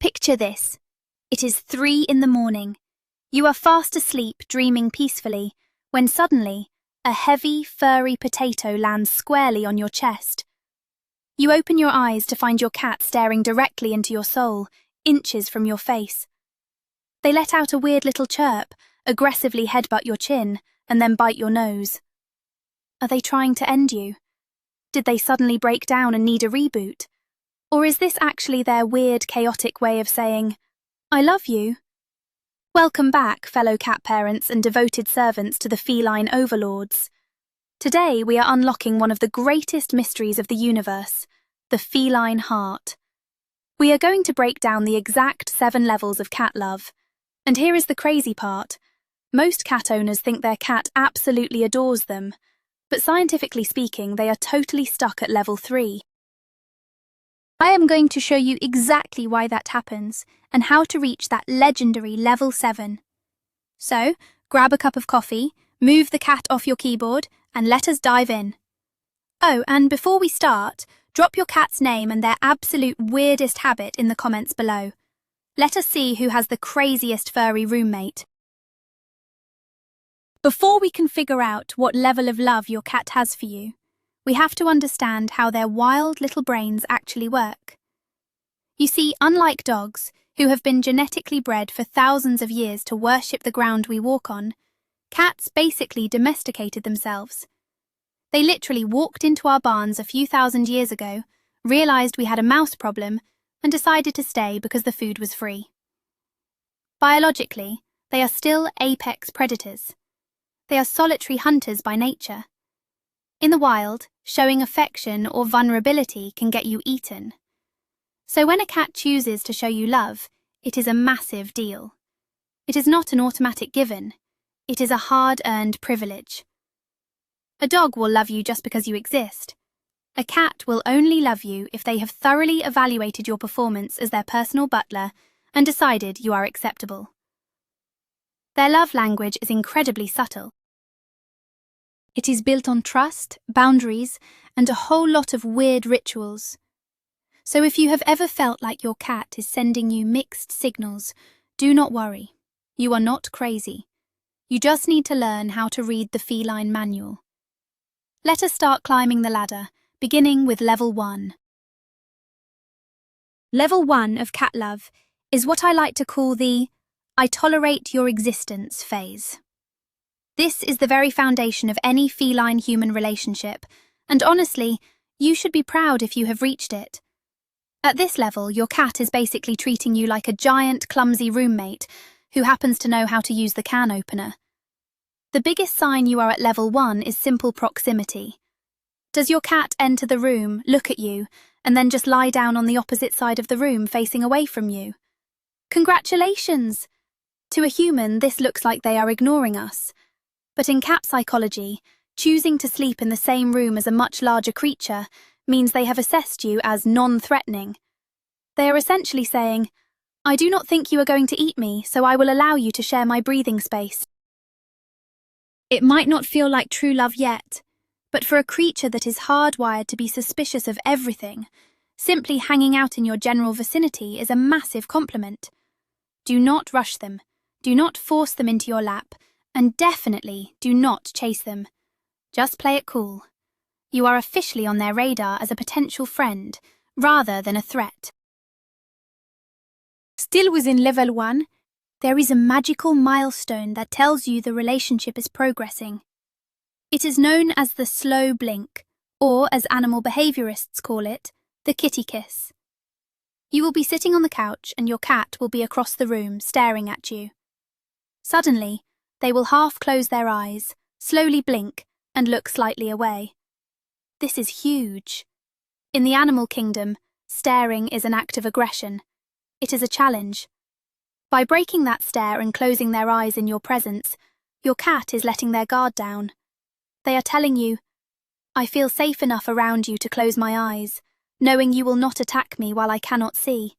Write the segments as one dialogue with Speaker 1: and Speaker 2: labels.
Speaker 1: Picture this. It is 3 in the morning. You are fast asleep, dreaming peacefully, when suddenly, a heavy, furry potato lands squarely on your chest. You open your eyes to find your cat staring directly into your soul, inches from your face. They let out a weird little chirp, aggressively headbutt your chin, and then bite your nose. Are they trying to end you? Did they suddenly break down and need a reboot? Or is this actually their weird, chaotic way of saying, I love you? Welcome back, fellow cat parents and devoted servants to the feline overlords. Today we are unlocking one of the greatest mysteries of the universe, the feline heart. We are going to break down the exact 7 levels of cat love. And here is the crazy part. Most cat owners think their cat absolutely adores them, but scientifically speaking, they are totally stuck at level 3. I am going to show you exactly why that happens and how to reach that legendary level 7. So, grab a cup of coffee, move the cat off your keyboard, and let us dive in. Oh, and before we start, drop your cat's name and their absolute weirdest habit in the comments below. Let us see who has the craziest furry roommate. Before we can figure out what level of love your cat has for you, we have to understand how their wild little brains actually work. You see, unlike dogs, who have been genetically bred for thousands of years to worship the ground we walk on, cats basically domesticated themselves. They literally walked into our barns a few thousand years ago, realized we had a mouse problem, and decided to stay because the food was free. Biologically, they are still apex predators. They are solitary hunters by nature. In the wild, showing affection or vulnerability can get you eaten. So when a cat chooses to show you love, it is a massive deal. It is not an automatic given. It is a hard-earned privilege. A dog will love you just because you exist. A cat will only love you if they have thoroughly evaluated your performance as their personal butler and decided you are acceptable. Their love language is incredibly subtle. It is built on trust, boundaries, and a whole lot of weird rituals. So if you have ever felt like your cat is sending you mixed signals, do not worry. You are not crazy. You just need to learn how to read the feline manual. Let us start climbing the ladder, beginning with level 1. Level 1 of cat love is what I like to call the I tolerate your existence phase. This is the very foundation of any feline-human relationship, and honestly, you should be proud if you have reached it. At this level, your cat is basically treating you like a giant, clumsy roommate who happens to know how to use the can opener. The biggest sign you are at level 1 is simple proximity. Does your cat enter the room, look at you, and then just lie down on the opposite side of the room facing away from you? Congratulations! To a human, this looks like they are ignoring us. But in cat psychology, choosing to sleep in the same room as a much larger creature means they have assessed you as non-threatening. They are essentially saying, I do not think you are going to eat me, so I will allow you to share my breathing space. It might not feel like true love yet, but for a creature that is hardwired to be suspicious of everything, simply hanging out in your general vicinity is a massive compliment. Do not rush them, do not force them into your lap, and definitely do not chase them. Just play it cool. You are officially on their radar as a potential friend, rather than a threat. Still within level 1, there is a magical milestone that tells you the relationship is progressing. It is known as the slow blink, or as animal behaviorists call it, the kitty kiss. You will be sitting on the couch and your cat will be across the room staring at you. Suddenly, they will half close their eyes, slowly blink, and look slightly away. This is huge. In the animal kingdom, staring is an act of aggression. It is a challenge. By breaking that stare and closing their eyes in your presence, your cat is letting their guard down. They are telling you, I feel safe enough around you to close my eyes, knowing you will not attack me while I cannot see.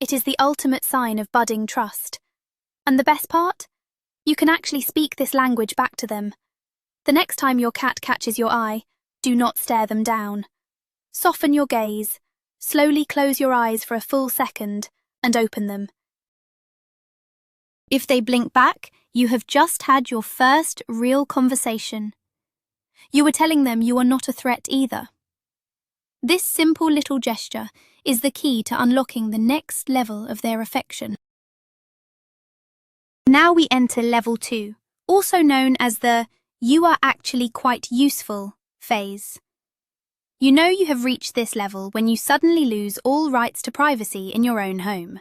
Speaker 1: It is the ultimate sign of budding trust. And the best part? You can actually speak this language back to them. The next time your cat catches your eye, do not stare them down. Soften your gaze, slowly close your eyes for a full second, and open them. If they blink back, you have just had your first real conversation. You are telling them you are not a threat either. This simple little gesture is the key to unlocking the next level of their affection. Now we enter level 2, also known as the "you are actually quite useful" phase. You know you have reached this level when you suddenly lose all rights to privacy in your own home.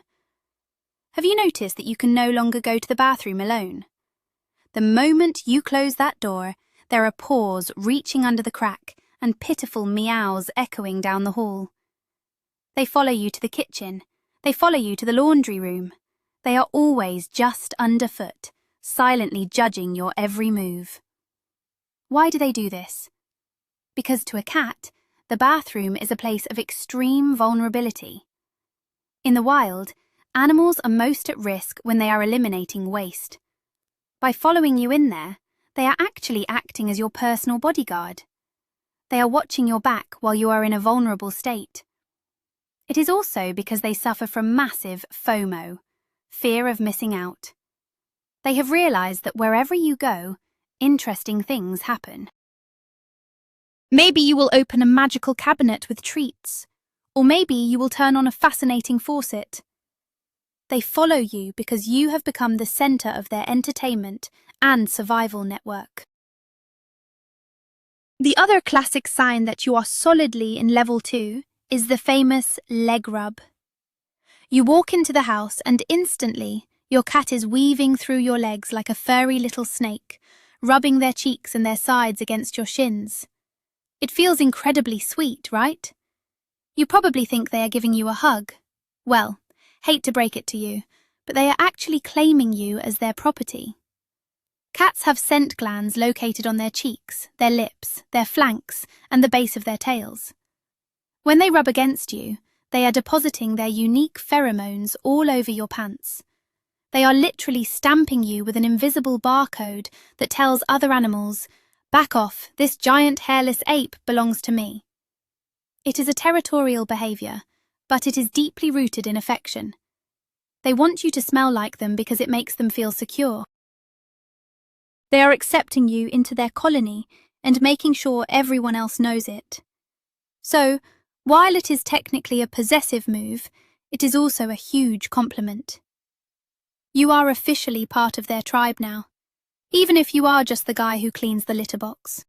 Speaker 1: Have you noticed that you can no longer go to the bathroom alone? The moment you close that door, there are paws reaching under the crack and pitiful meows echoing down the hall. They follow you to the kitchen. They follow you to the laundry room. They are always just underfoot, silently judging your every move. Why do they do this? Because to a cat, the bathroom is a place of extreme vulnerability. In the wild, animals are most at risk when they are eliminating waste. By following you in there, they are actually acting as your personal bodyguard. They are watching your back while you are in a vulnerable state. It is also because they suffer from massive FOMO, fear of missing out. They have realized that wherever you go, interesting things happen. Maybe you will open a magical cabinet with treats, or maybe you will turn on a fascinating faucet. They follow you because you have become the center of their entertainment and survival network. The other classic sign that you are solidly in level 2 is the famous leg rub. You walk into the house and instantly your cat is weaving through your legs like a furry little snake, rubbing their cheeks and their sides against your shins. It feels incredibly sweet, right? You probably think they are giving you a hug. Well, hate to break it to you, but they are actually claiming you as their property. Cats have scent glands located on their cheeks, their lips, their flanks, and the base of their tails. When they rub against you, they are depositing their unique pheromones all over your pants. They are literally stamping you with an invisible barcode that tells other animals, "Back off, this giant hairless ape belongs to me." It is a territorial behavior, but it is deeply rooted in affection. They want you to smell like them because it makes them feel secure. They are accepting you into their colony and making sure everyone else knows it. So, while it is technically a possessive move, it is also a huge compliment. You are officially part of their tribe now, even if you are just the guy who cleans the litter box.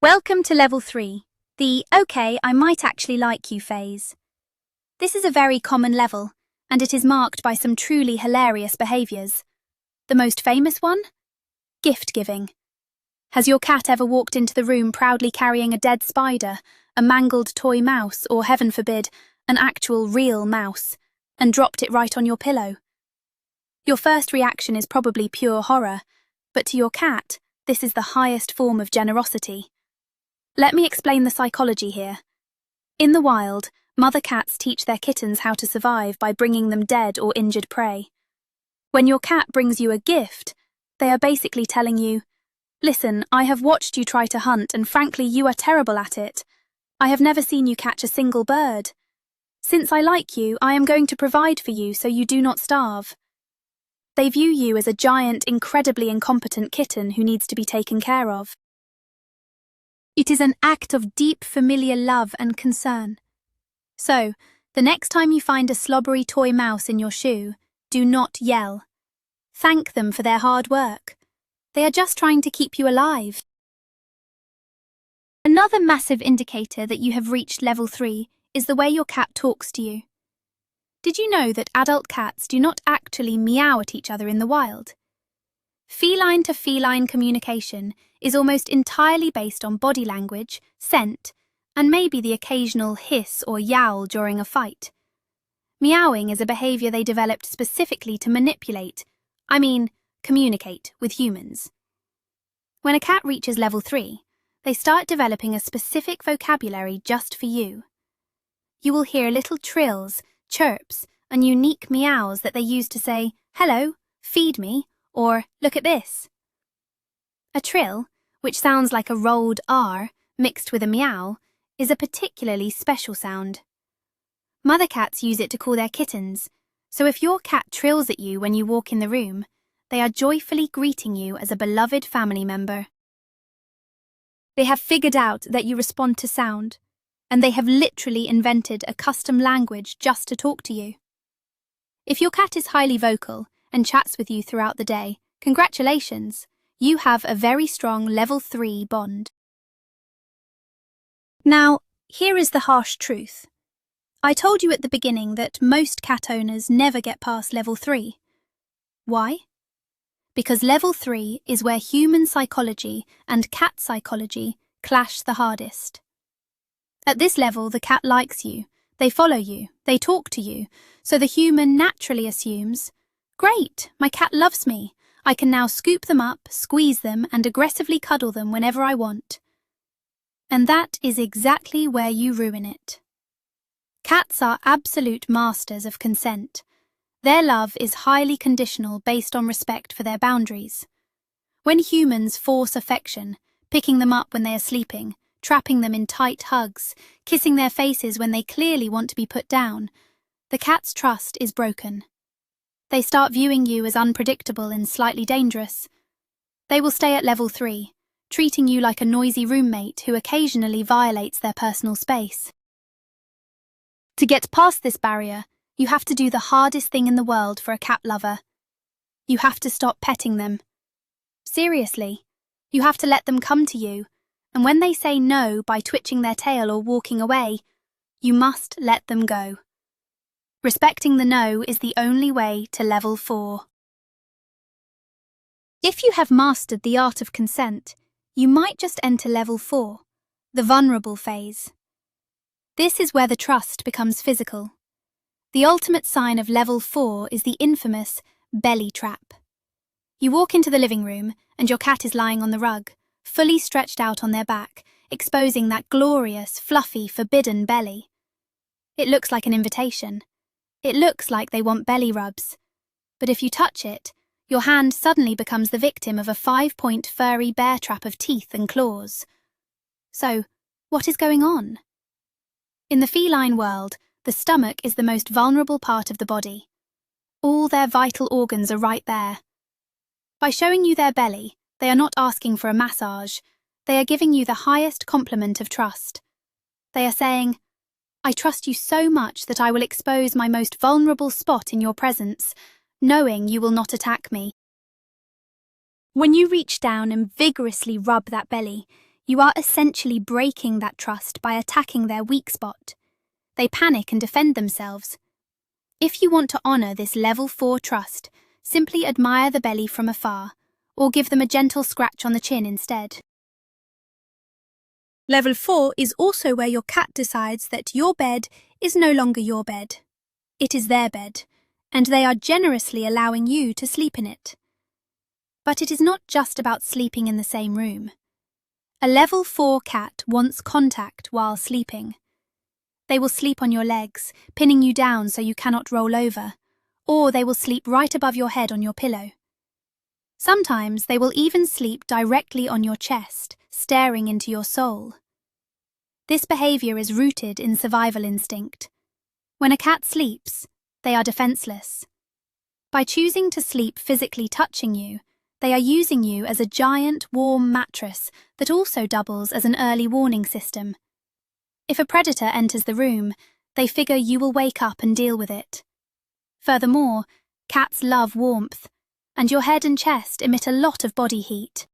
Speaker 1: Welcome to level 3, the "okay, I might actually like you" phase. This is a very common level, and it is marked by some truly hilarious behaviors. The most famous one? Gift giving. Has your cat ever walked into the room proudly carrying a dead spider, a mangled toy mouse, or heaven forbid, an actual real mouse, and dropped it right on your pillow? Your first reaction is probably pure horror, but to your cat, this is the highest form of generosity. Let me explain the psychology here. In the wild, mother cats teach their kittens how to survive by bringing them dead or injured prey. When your cat brings you a gift, they are basically telling you, "Listen, I have watched you try to hunt and frankly you are terrible at it. I have never seen you catch a single bird. Since I like you, I am going to provide for you so you do not starve." They view you as a giant, incredibly incompetent kitten who needs to be taken care of. It is an act of deep familial love and concern. So, the next time you find a slobbery toy mouse in your shoe, do not yell. Thank them for their hard work. They are just trying to keep you alive. Another massive indicator that you have reached level 3 is the way your cat talks to you. Did you know that adult cats do not actually meow at each other in the wild? Feline-to-feline communication is almost entirely based on body language, scent, and maybe the occasional hiss or yowl during a fight. Meowing is a behavior they developed specifically to communicate with humans. When a cat reaches level 3, they start developing a specific vocabulary just for you. You will hear little trills, chirps, and unique meows that they use to say, "Hello, feed me," or "Look at this." A trill, which sounds like a rolled R mixed with a meow, is a particularly special sound. Mother cats use it to call their kittens, so if your cat trills at you when you walk in the room, they are joyfully greeting you as a beloved family member. They have figured out that you respond to sound, and they have literally invented a custom language just to talk to you. If your cat is highly vocal and chats with you throughout the day, congratulations, you have a very strong level 3 bond. Now, here is the harsh truth. I told you at the beginning that most cat owners never get past level 3. Why? Because level 3 is where human psychology and cat psychology clash the hardest. At this level, the cat likes you, they follow you, they talk to you, so the human naturally assumes, great, my cat loves me. I can now scoop them up, squeeze them, and aggressively cuddle them whenever I want. And that is exactly where you ruin it. Cats are absolute masters of consent. Their love is highly conditional based on respect for their boundaries. When humans force affection, picking them up when they are sleeping, trapping them in tight hugs, kissing their faces when they clearly want to be put down, the cat's trust is broken. They start viewing you as unpredictable and slightly dangerous. They will stay at level 3, treating you like a noisy roommate who occasionally violates their personal space. To get past this barrier, you have to do the hardest thing in the world for a cat lover. You have to stop petting them. Seriously, you have to let them come to you, and when they say no by twitching their tail or walking away, you must let them go. Respecting the no is the only way to level 4. If you have mastered the art of consent, you might just enter level 4, the vulnerable phase. This is where the trust becomes physical. The ultimate sign of level 4 is the infamous belly trap. You walk into the living room and your cat is lying on the rug, fully stretched out on their back, exposing that glorious, fluffy, forbidden belly. It looks like an invitation. It looks like they want belly rubs. But if you touch it, your hand suddenly becomes the victim of a 5-point furry bear trap of teeth and claws. So, what is going on? In the feline world, the stomach is the most vulnerable part of the body. All their vital organs are right there. By showing you their belly, they are not asking for a massage. They are giving you the highest compliment of trust. They are saying, I trust you so much that I will expose my most vulnerable spot in your presence, knowing you will not attack me. When you reach down and vigorously rub that belly, you are essentially breaking that trust by attacking their weak spot. They panic and defend themselves. If you want to honor this level 4 trust, simply admire the belly from afar, or give them a gentle scratch on the chin instead. Level 4 is also where your cat decides that your bed is no longer your bed. It is their bed, and they are generously allowing you to sleep in it. But it is not just about sleeping in the same room. A level 4 cat wants contact while sleeping. They will sleep on your legs, pinning you down so you cannot roll over, or they will sleep right above your head on your pillow. Sometimes they will even sleep directly on your chest, staring into your soul. This behavior is rooted in survival instinct. When a cat sleeps, they are defenseless. By choosing to sleep physically touching you, they are using you as a giant, warm mattress that also doubles as an early warning system. If a predator enters the room, they figure you will wake up and deal with it. Furthermore, cats love warmth, and your head and chest emit a lot of body heat.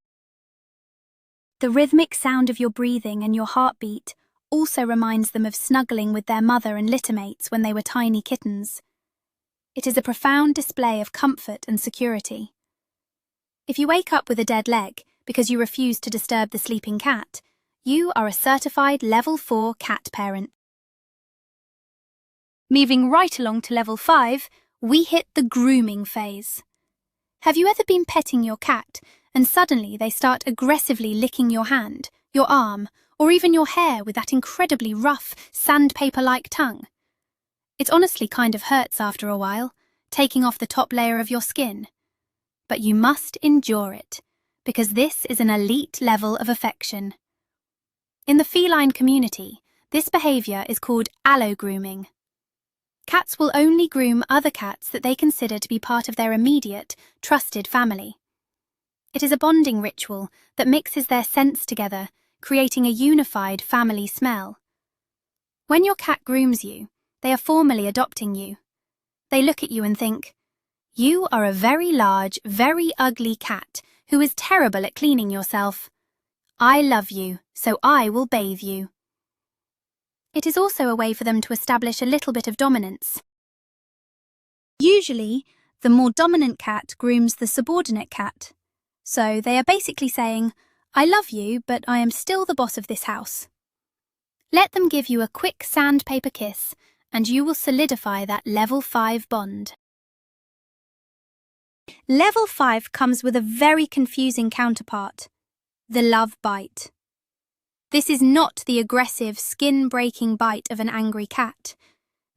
Speaker 1: The rhythmic sound of your breathing and your heartbeat also reminds them of snuggling with their mother and littermates when they were tiny kittens. It is a profound display of comfort and security. If you wake up with a dead leg because you refuse to disturb the sleeping cat, you are a certified level 4 cat parent. Moving right along to level 5, we hit the grooming phase. Have you ever been petting your cat and suddenly they start aggressively licking your hand, your arm, or even your hair with that incredibly rough, sandpaper-like tongue? It honestly kind of hurts after a while, taking off the top layer of your skin. But you must endure it, because this is an elite level of affection. In the feline community, this behavior is called allo-grooming. Cats will only groom other cats that they consider to be part of their immediate, trusted family. It is a bonding ritual that mixes their scents together, creating a unified family smell. When your cat grooms you, they are formally adopting you. They look at you and think, "You are a very large, very ugly cat who is terrible at cleaning yourself. I love you, so I will bathe you." It is also a way for them to establish a little bit of dominance. Usually, the more dominant cat grooms the subordinate cat. So they are basically saying, "I love you, but I am still the boss of this house." Let them give you a quick sandpaper kiss, and you will solidify that level 5 bond. Level 5 comes with a very confusing counterpart, the love bite. This is not the aggressive, skin-breaking bite of an angry cat.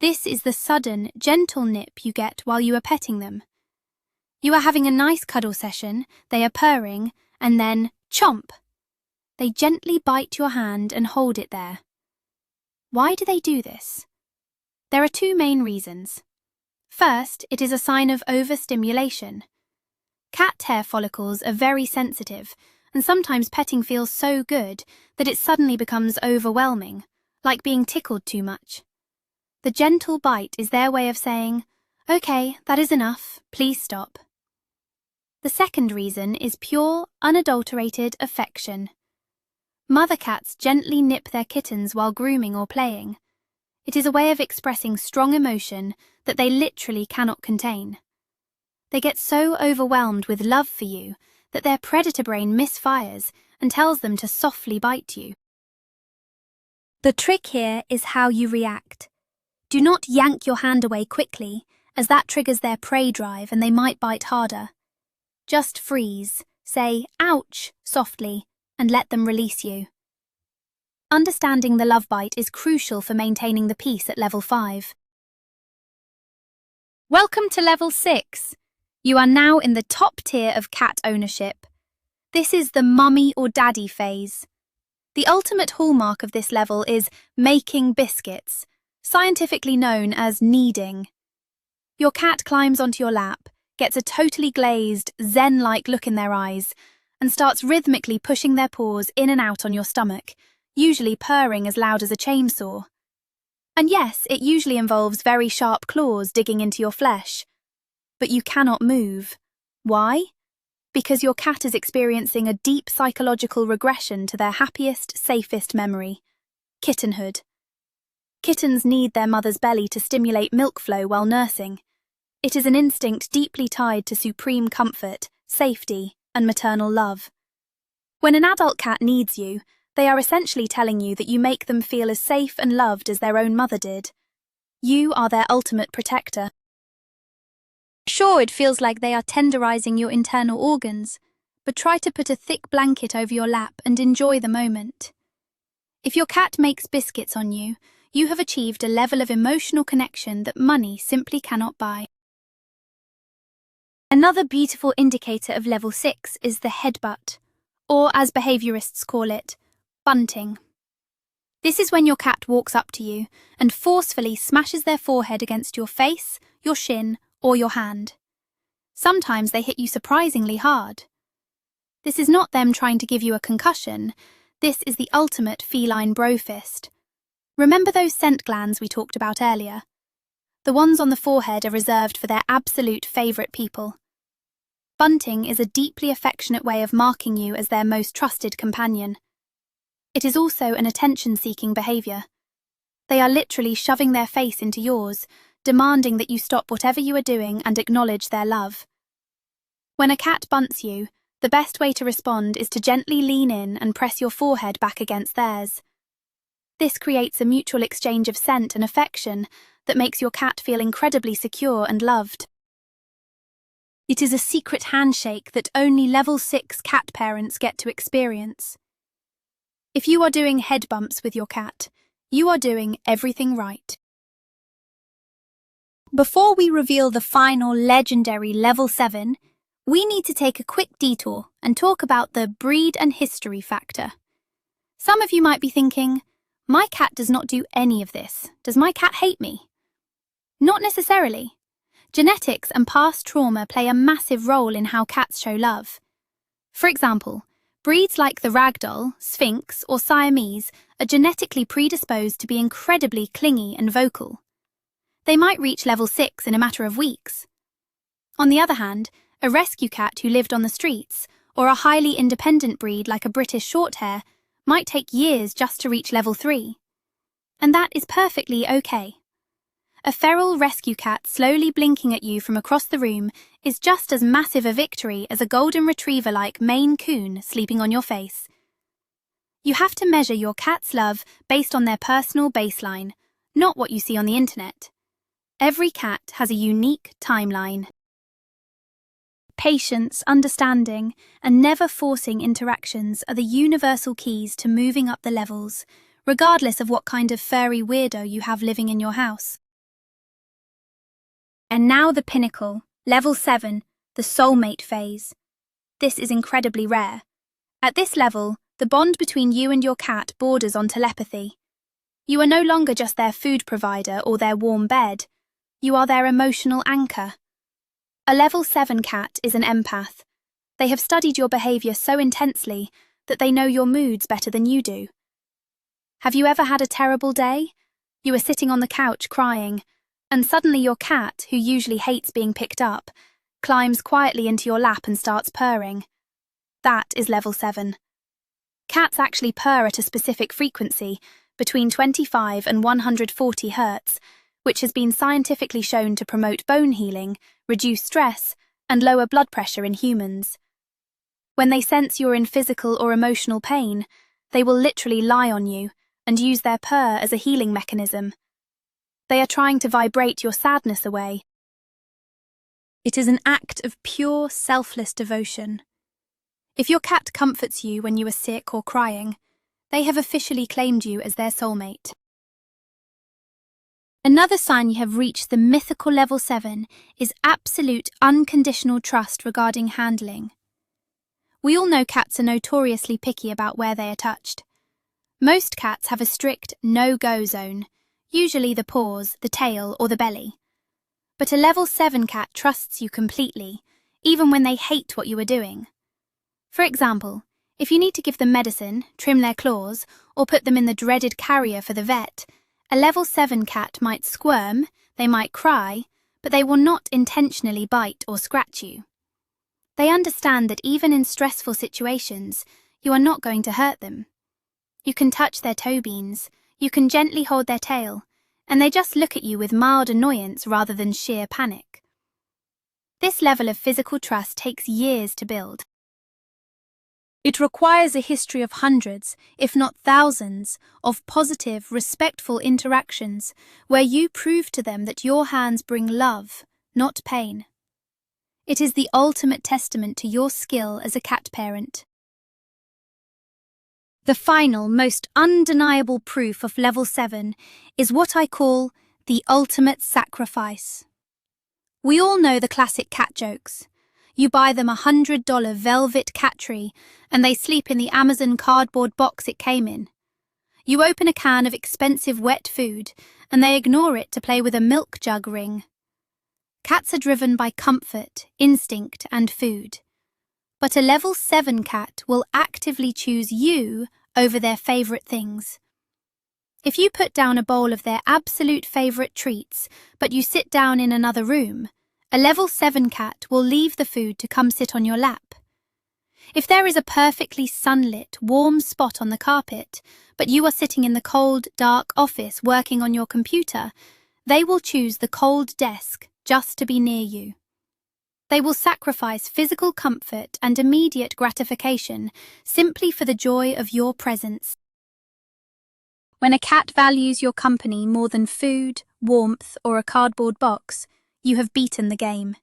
Speaker 1: This is the sudden, gentle nip you get while you are petting them. You are having a nice cuddle session, they are purring, and then chomp! They gently bite your hand and hold it there. Why do they do this? There are two main reasons. First, it is a sign of overstimulation. Cat hair follicles are very sensitive, and sometimes petting feels so good that it suddenly becomes overwhelming, like being tickled too much. The gentle bite is their way of saying, "Okay, that is enough, please stop." The second reason is pure, unadulterated affection. Mother cats gently nip their kittens while grooming or playing. It is a way of expressing strong emotion that they literally cannot contain. They get so overwhelmed with love for you that their predator brain misfires and tells them to softly bite you. The trick here is how you react. Do not yank your hand away quickly, as that triggers their prey drive and they might bite harder. Just freeze, say "ouch" softly, and let them release you. Understanding the love bite is crucial for maintaining the peace at level 5. Welcome to level 6. You are now in the top tier of cat ownership. This is the mummy or daddy phase. The ultimate hallmark of this level is making biscuits, scientifically known as kneading. Your cat climbs onto your lap, gets a totally glazed, zen-like look in their eyes, and starts rhythmically pushing their paws in and out on your stomach, usually purring as loud as a chainsaw. And yes, it usually involves very sharp claws digging into your flesh. But you cannot move. Why? Because your cat is experiencing a deep psychological regression to their happiest, safest memory, kittenhood. Kittens need their mother's belly to stimulate milk flow while nursing. It is an instinct deeply tied to supreme comfort, safety, and maternal love. When an adult cat needs you, they are essentially telling you that you make them feel as safe and loved as their own mother did. You are their ultimate protector. Sure, it feels like they are tenderizing your internal organs, but try to put a thick blanket over your lap and enjoy the moment. If your cat makes biscuits on you, you have achieved a level of emotional connection that money simply cannot buy. Another beautiful indicator of level 6 is the headbutt, or as behaviorists call it, bunting. This is when your cat walks up to you and forcefully smashes their forehead against your face, your shin, or your hand. Sometimes they hit you surprisingly hard. This is not them trying to give you a concussion. This is the ultimate feline bro fist. Remember those scent glands we talked about earlier? The ones on the forehead are reserved for their absolute favourite people. Bunting is a deeply affectionate way of marking you as their most trusted companion. It is also an attention-seeking behaviour. They are literally shoving their face into yours, demanding that you stop whatever you are doing and acknowledge their love. When a cat bunts you, the best way to respond is to gently lean in and press your forehead back against theirs. This creates a mutual exchange of scent and affection that makes your cat feel incredibly secure and loved. It is a secret handshake that only level 6 cat parents get to experience. If you are doing head bumps with your cat, you are doing everything right. Before we reveal the final legendary level 7, we need to take a quick detour and talk about the breed and history factor. Some of you might be thinking, my cat does not do any of this. Does my cat hate me? Not necessarily. Genetics and past trauma play a massive role in how cats show love. For example, breeds like the Ragdoll, Sphinx, or Siamese are genetically predisposed to be incredibly clingy and vocal. They might reach level 6 in a matter of weeks. On the other hand, a rescue cat who lived on the streets, or a highly independent breed like a British Shorthair, might take years just to reach level 3. And that is perfectly okay. A feral rescue cat slowly blinking at you from across the room is just as massive a victory as a golden retriever-like Maine Coon sleeping on your face. You have to measure your cat's love based on their personal baseline, not what you see on the internet. Every cat has a unique timeline. Patience, understanding, and never forcing interactions are the universal keys to moving up the levels, regardless of what kind of furry weirdo you have living in your house. And now the pinnacle, level 7, the soulmate phase. This is incredibly rare. At this level, the bond between you and your cat borders on telepathy. You are no longer just their food provider or their warm bed. You are their emotional anchor. A level 7 cat is an empath. They have studied your behavior so intensely that they know your moods better than you do. Have you ever had a terrible day? You are sitting on the couch crying, and suddenly your cat, who usually hates being picked up, climbs quietly into your lap and starts purring. That is level 7. Cats actually purr at a specific frequency, between 25 and 140 Hz, which has been scientifically shown to promote bone healing, reduce stress, and lower blood pressure in humans. When they sense you're in physical or emotional pain, they will literally lie on you and use their purr as a healing mechanism. They are trying to vibrate your sadness away. It is an act of pure, selfless devotion. If your cat comforts you when you are sick or crying, they have officially claimed you as their soulmate. Another sign you have reached the mythical level 7 is absolute unconditional trust regarding handling. We all know cats are notoriously picky about where they are touched. Most cats have a strict no-go zone, usually the paws, the tail, or the belly. But a level 7 cat trusts you completely, even when they hate what you are doing. For example, if you need to give them medicine, trim their claws, or put them in the dreaded carrier for the vet, a level 7 cat might squirm, they might cry, but they will not intentionally bite or scratch you. They understand that even in stressful situations, you are not going to hurt them. You can touch their toe beans, you can gently hold their tail, and they just look at you with mild annoyance rather than sheer panic. This level of physical trust takes years to build. It requires a history of hundreds, if not thousands, of positive, respectful interactions where you prove to them that your hands bring love, not pain. It is the ultimate testament to your skill as a cat parent. The final, most undeniable proof of level 7 is what I call the ultimate sacrifice. We all know the classic cat jokes. You buy them a $100 velvet cat tree and they sleep in the Amazon cardboard box it came in. You open a can of expensive wet food and they ignore it to play with a milk jug ring. Cats are driven by comfort, instinct, and food. But a level 7 cat will actively choose you over their favourite things. If you put down a bowl of their absolute favourite treats, but you sit down in another room, a level 7 cat will leave the food to come sit on your lap. If there is a perfectly sunlit, warm spot on the carpet, but you are sitting in the cold, dark office working on your computer, they will choose the cold desk just to be near you. They will sacrifice physical comfort and immediate gratification simply for the joy of your presence. When a cat values your company more than food, warmth, or a cardboard box, you have beaten the game.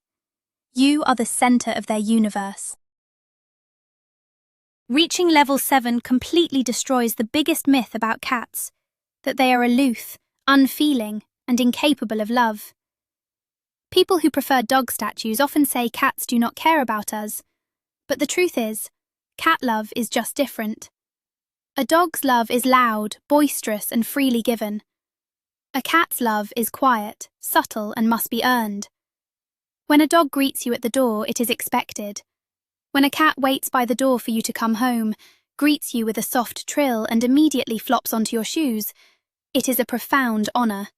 Speaker 1: You are the center of their universe. Reaching level 7 completely destroys the biggest myth about cats, that they are aloof, unfeeling, and incapable of love. People who prefer dog statues often say cats do not care about us, but the truth is, cat love is just different. A dog's love is loud, boisterous, and freely given. A A cat's love is quiet, subtle, and must be earned. When a dog greets you at the door, it is expected. When a cat waits by the door for you to come home, greets you with a soft trill and immediately flops onto your shoes, it is a profound honour.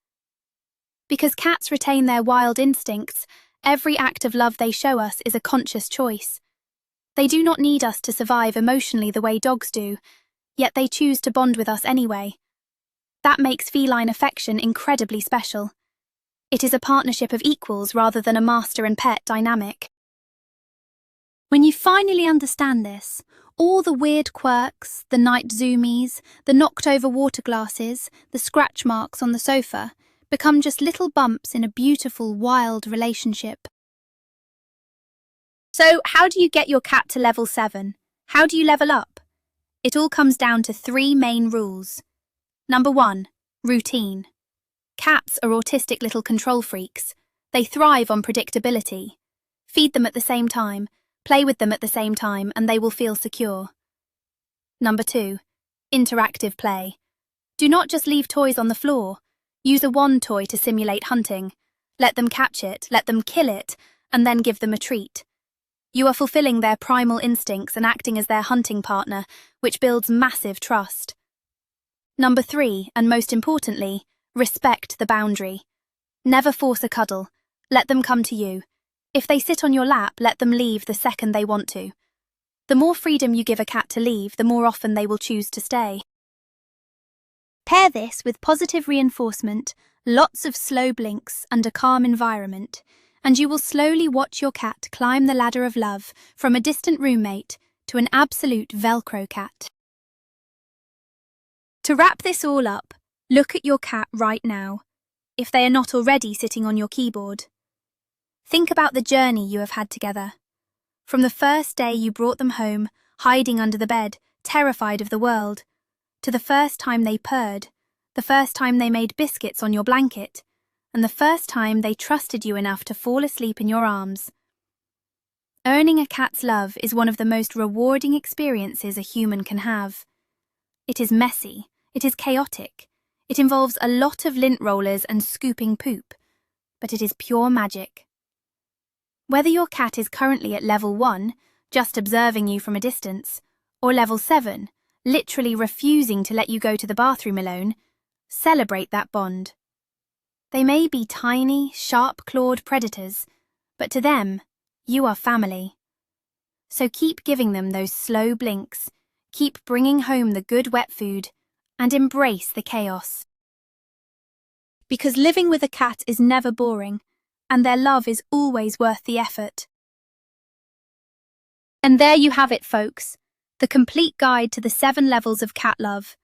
Speaker 1: Because cats retain their wild instincts, every act of love they show us is a conscious choice. They do not need us to survive emotionally the way dogs do, yet they choose to bond with us anyway. That makes feline affection incredibly special. It is a partnership of equals rather than a master and pet dynamic. When you finally understand this, all the weird quirks, the night zoomies, the knocked over water glasses, the scratch marks on the sofa, become just little bumps in a beautiful, wild relationship. So, how do you get your cat to level 7? How do you level up? It all comes down to 3 main rules. Number 1, routine. Cats are autistic little control freaks. They thrive on predictability. Feed them at the same time, play with them at the same time, and they will feel secure. Number 2, interactive play. Do not just leave toys on the floor. Use a wand toy to simulate hunting. Let them catch it, let them kill it, and then give them a treat. You are fulfilling their primal instincts and acting as their hunting partner, which builds massive trust. Number 3, and most importantly, respect the boundary. Never force a cuddle. Let them come to you. If they sit on your lap, let them leave the second they want to. The more freedom you give a cat to leave, the more often they will choose to stay. Pair this with positive reinforcement, lots of slow blinks, and a calm environment, and you will slowly watch your cat climb the ladder of love from a distant roommate to an absolute Velcro cat. To wrap this all up, look at your cat right now, if they are not already sitting on your keyboard. Think about the journey you have had together. From the first day you brought them home, hiding under the bed, terrified of the world, to the first time they purred, the first time they made biscuits on your blanket, and the first time they trusted you enough to fall asleep in your arms. Earning a cat's love is one of the most rewarding experiences a human can have. It is messy, it is chaotic, it involves a lot of lint rollers and scooping poop, but it is pure magic. Whether your cat is currently at level 1, just observing you from a distance, or level 7, literally refusing to let you go to the bathroom alone, celebrate that bond. They may be tiny, sharp-clawed predators, but to them, you are family. So keep giving them those slow blinks, keep bringing home the good wet food, and embrace the chaos. Because living with a cat is never boring, and their love is always worth the effort. And there you have it, folks. The complete guide to the 7 levels of cat love.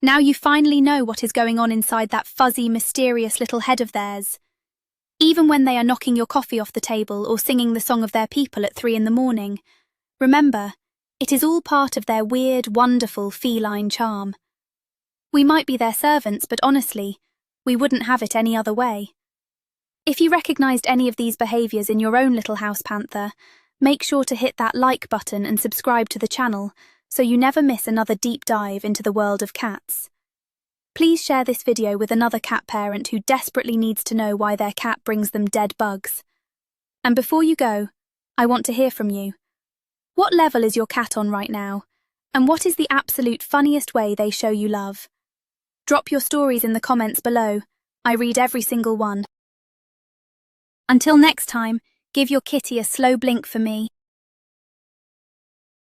Speaker 1: Now you finally know what is going on inside that fuzzy, mysterious little head of theirs. Even when they are knocking your coffee off the table or singing the song of their people at 3 in the morning, remember, it is all part of their weird, wonderful feline charm. We might be their servants, but honestly, we wouldn't have it any other way. If you recognised any of these behaviours in your own little house panther, make sure to hit that like button and subscribe to the channel so you never miss another deep dive into the world of cats. Please share this video with another cat parent who desperately needs to know why their cat brings them dead bugs. And before you go, I want to hear from you. What level is your cat on right now? And what is the absolute funniest way they show you love? Drop your stories in the comments below. I read every single one. Until next time, give your kitty a slow blink for me.